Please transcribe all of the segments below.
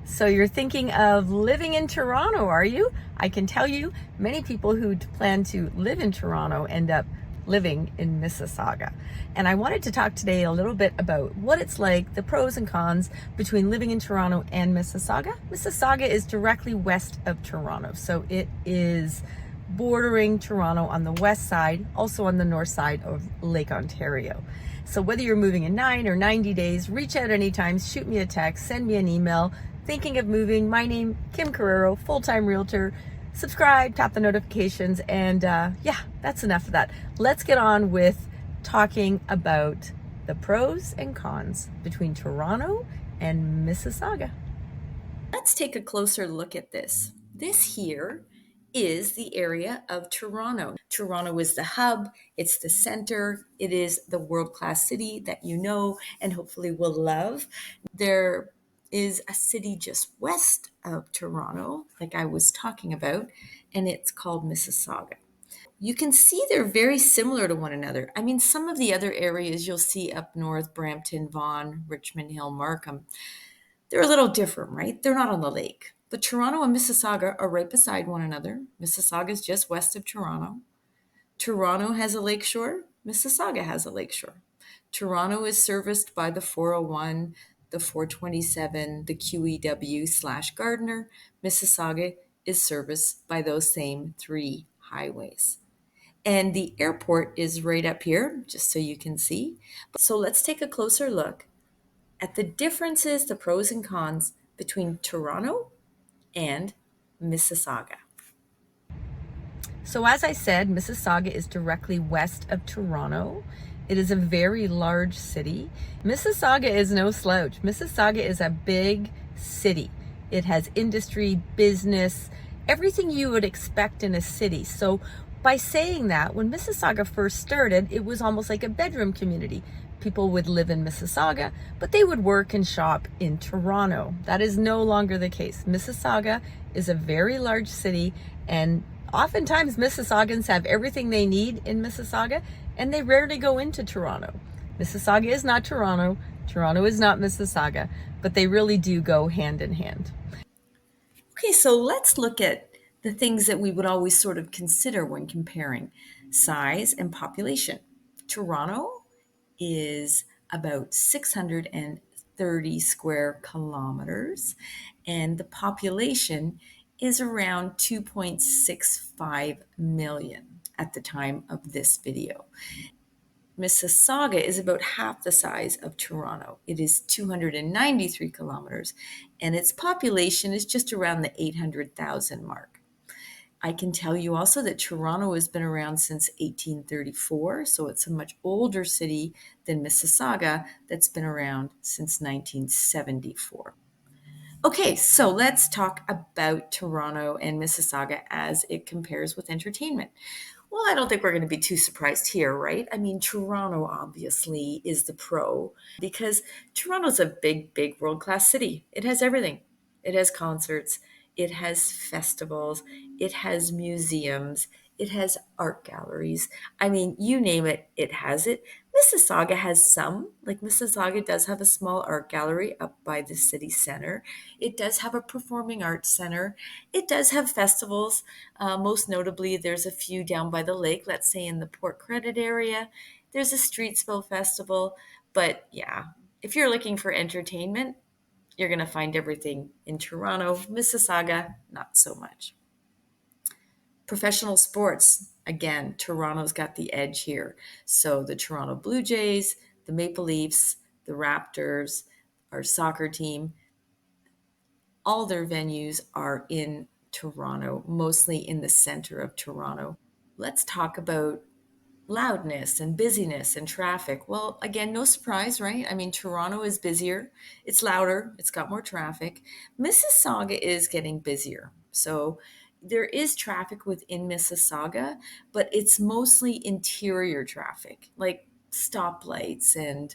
So you're thinking of living in Toronto, are you? I can tell you many people who plan to live in Toronto end up living in Mississauga. And I wanted to talk today a little bit about what it's like, the pros and cons between living in Toronto and Mississauga. Mississauga is directly west of Toronto, so it is bordering Toronto on the west side, also on the north side of Lake Ontario. So whether you're moving in 9 or 90 days, reach out anytime, shoot me a text, send me an email. Thinking of moving, my name, Kim Carreiro, full-time realtor. Subscribe, tap the notifications, and yeah, that's enough of that. Let's get on with talking about the pros and cons between Toronto and Mississauga. Let's take a closer look at this. This here is the area of Toronto. Toronto is the hub, it's the center, it is the world-class city that you know and hopefully will love. There is a city just west of Toronto, like I was talking about, and it's called Mississauga. You can see they're very similar to one another. I mean, some of the other areas you'll see up north, Brampton, Vaughan, Richmond Hill, Markham, they're a little different, right? They're not on the lake. But Toronto and Mississauga are right beside one another. Mississauga is just west of Toronto. Toronto has a lakeshore. Mississauga has a lakeshore. Toronto is serviced by the 401, the 427, the QEW/Gardiner. Mississauga is serviced by those same three highways. And the airport is right up here, just so you can see. So let's take a closer look at the differences, the pros and cons between Toronto and Mississauga. So as I said, Mississauga is directly west of Toronto. It is a very large city. Mississauga is no slouch. Mississauga is a big city. It has industry, business, everything you would expect in a city. So by saying that, when Mississauga first started, it was almost like a bedroom community. People would live in Mississauga, but they would work and shop in Toronto. That is no longer the case. Mississauga is a very large city, and oftentimes Mississaugans have everything they need in Mississauga, and they rarely go into Toronto. Mississauga is not Toronto. Toronto is not Mississauga, but they really do go hand in hand. Okay, so let's look at the things that we would always sort of consider when comparing size and population. Toronto is about 630 square kilometers, and the population is around 2.65 million at the time of this video. Mississauga is about half the size of Toronto. It is 293 kilometers, and its population is just around the 800,000 mark. I can tell you also that Toronto has been around since 1834, so it's a much older city than Mississauga that's been around since 1974. Okay, so let's talk about Toronto and Mississauga as it compares with entertainment. Well, I don't think we're going to be too surprised here, right? I mean, Toronto obviously is the pro because Toronto's a big, big world-class city. It has everything. It has concerts, it has festivals, it has museums, it has art galleries. I mean, you name it, it has it. Mississauga has some, like Mississauga does have a small art gallery up by the city center. It does have a performing arts center. It does have festivals. Most notably, there's a few down by the lake, let's say in the Port Credit area. There's a Streetsville festival. But yeah, if you're looking for entertainment, you're going to find everything in Toronto. Mississauga, not so much. Professional sports, again, Toronto's got the edge here. So the Toronto Blue Jays, the Maple Leafs, the Raptors, our soccer team, all their venues are in Toronto, mostly in the center of Toronto. Let's talk about loudness and busyness and traffic. Well, again, no surprise, right? I mean, Toronto is busier, it's louder, it's got more traffic. Mississauga is getting busier. So there is traffic within Mississauga, but it's mostly interior traffic, like stoplights and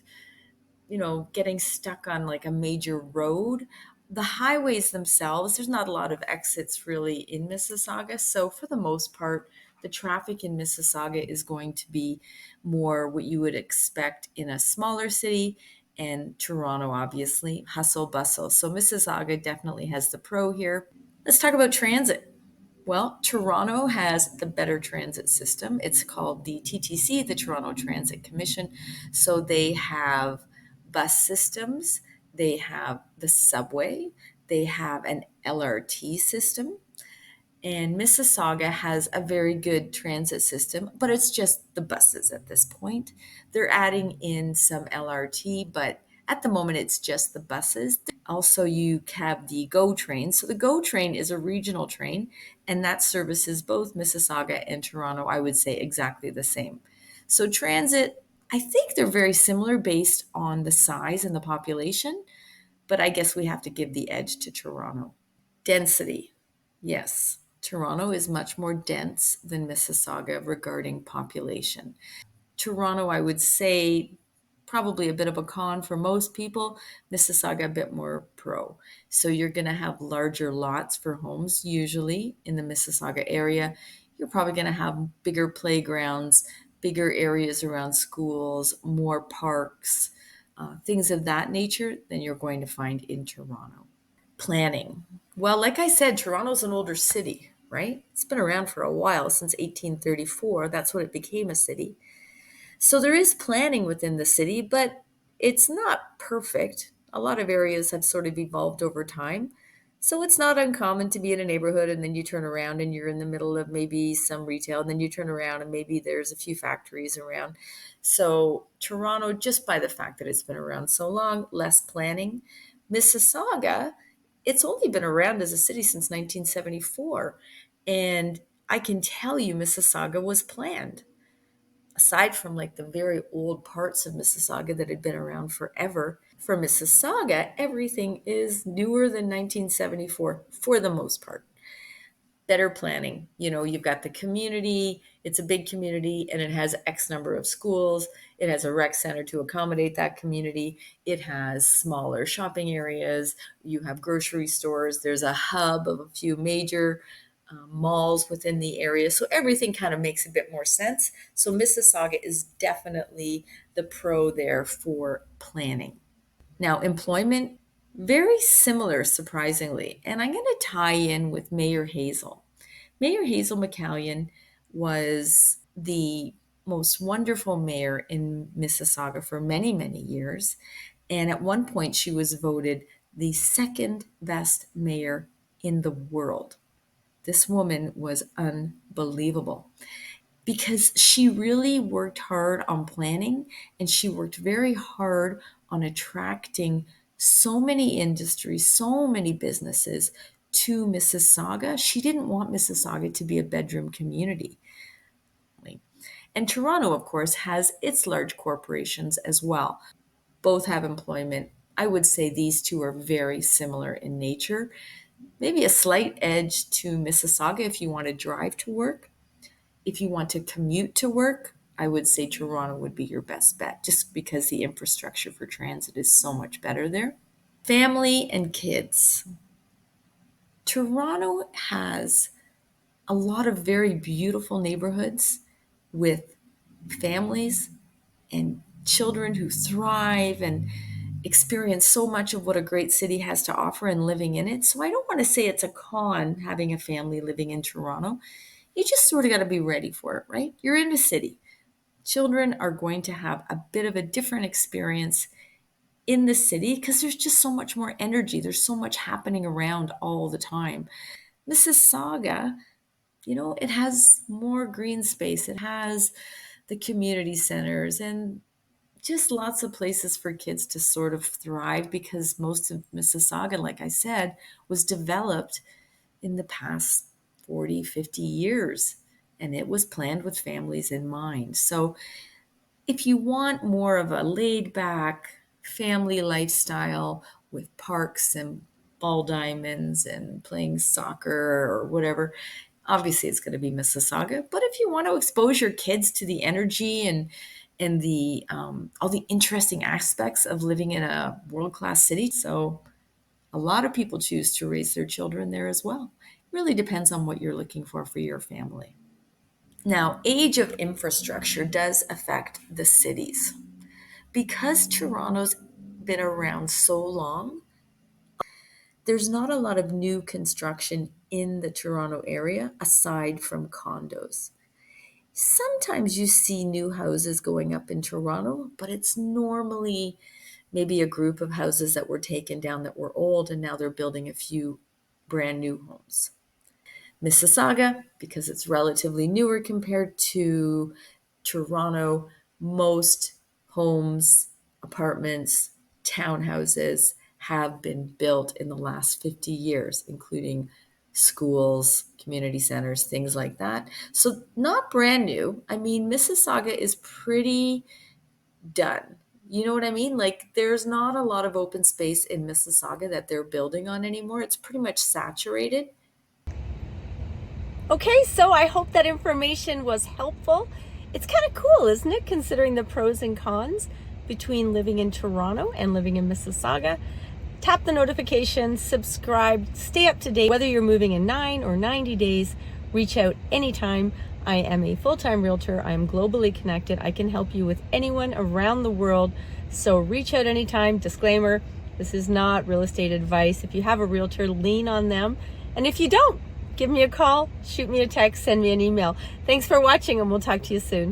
getting stuck on like a major road. The highways themselves, there's not a lot of exits really in Mississauga. So for the most part, the traffic in Mississauga is going to be more what you would expect in a smaller city And Toronto, obviously, hustle bustle. So Mississauga definitely has the pro here. Let's talk about transit. Well, Toronto has the better transit system. It's called the TTC, the Toronto Transit Commission. So they have bus systems, they have the subway, they have an LRT system. And Mississauga has a very good transit system, but it's just the buses at this point. They're adding in some LRT, but at the moment it's just the buses. Also, you have the GO train. So the GO train is a regional train, and that services both Mississauga and Toronto, I would say exactly the same. So transit, I think they're very similar based on the size and the population, but I guess we have to give the edge to Toronto. Density. Yes, Toronto is much more dense than Mississauga regarding population. Toronto, I would say, probably a bit of a con for most people. Mississauga, a bit more pro. So you're going to have larger lots for homes, usually in the Mississauga area. You're probably going to have bigger playgrounds, bigger areas around schools, more parks, things of that nature than you're going to find in Toronto. Planning. Well, like I said, Toronto's an older city, right? It's been around for a while, since 1834. That's when it became a city. So there is planning within the city, but it's not perfect. A lot of areas have sort of evolved over time. So it's not uncommon to be in a neighborhood and then you turn around and you're in the middle of maybe some retail, and then you turn around and maybe there's a few factories around. So Toronto, just by the fact that it's been around so long, less planning. Mississauga, it's only been around as a city since 1974. And I can tell you Mississauga was planned, aside from like the very old parts of Mississauga that had been around forever. For Mississauga, everything is newer than 1974 for the most part. Better planning. You've got the community, it's a big community and it has X number of schools. It has a rec center to accommodate that community. It has smaller shopping areas. You have grocery stores. There's a hub of a few major malls within the area. So everything kind of makes a bit more sense. So Mississauga is definitely the pro there for planning. Now, employment, very similar, surprisingly. And I'm going to tie in with Mayor Hazel. Mayor Hazel McCallion was the most wonderful mayor in Mississauga for many, many years. And at one point, she was voted the second best mayor in the world. This woman was unbelievable because she really worked hard on planning, and she worked very hard on attracting so many industries, so many businesses to Mississauga. She didn't want Mississauga to be a bedroom community. And Toronto, of course, has its large corporations as well. Both have employment. I would say these two are very similar in nature. Maybe a slight edge to Mississauga if you want to drive to work. If you want to commute to work, I would say Toronto would be your best bet, just because the infrastructure for transit is so much better there. Family and kids. Toronto has a lot of very beautiful neighborhoods with families and children who thrive and experience so much of what a great city has to offer and living in it. So I don't want to say it's a con having a family living in Toronto. You just sort of got to be ready for it, right? You're in a city. Children are going to have a bit of a different experience in the city because there's just so much more energy. There's so much happening around all the time. Mississauga, it has more green space. It has the community centers and just lots of places for kids to sort of thrive, because most of Mississauga, like I said, was developed in the past 40, 50 years, and it was planned with families in mind. So if you want more of a laid back family lifestyle with parks and ball diamonds and playing soccer or whatever, obviously it's going to be Mississauga. But if you want to expose your kids to the energy and the all the interesting aspects of living in a world class city, so a lot of people choose to raise their children there as well. It really depends on what you're looking for your family. Now, age of infrastructure does affect the cities. Because Toronto's been around so long, there's not a lot of new construction in the Toronto area aside from condos. Sometimes you see new houses going up in Toronto, but it's normally maybe a group of houses that were taken down that were old and now they're building a few brand new homes. Mississauga, because it's relatively newer compared to Toronto, most homes, apartments, townhouses have been built in the last 50 years, including schools, community centers, things like that. So, not brand new. I mean, Mississauga is pretty done. You know what I mean? Like, there's not a lot of open space in Mississauga that they're building on anymore. It's pretty much saturated. Okay, so I hope that information was helpful. It's kind of cool, isn't it, considering the pros and cons between living in Toronto and living in Mississauga. Tap the notification, subscribe, stay up to date. Whether you're moving in 9 or 90 days, reach out anytime. I am a full-time realtor. I am globally connected. I can help you with anyone around the world. So reach out anytime. Disclaimer, this is not real estate advice. If you have a realtor, lean on them. And if you don't, give me a call, shoot me a text, send me an email. Thanks for watching, and we'll talk to you soon.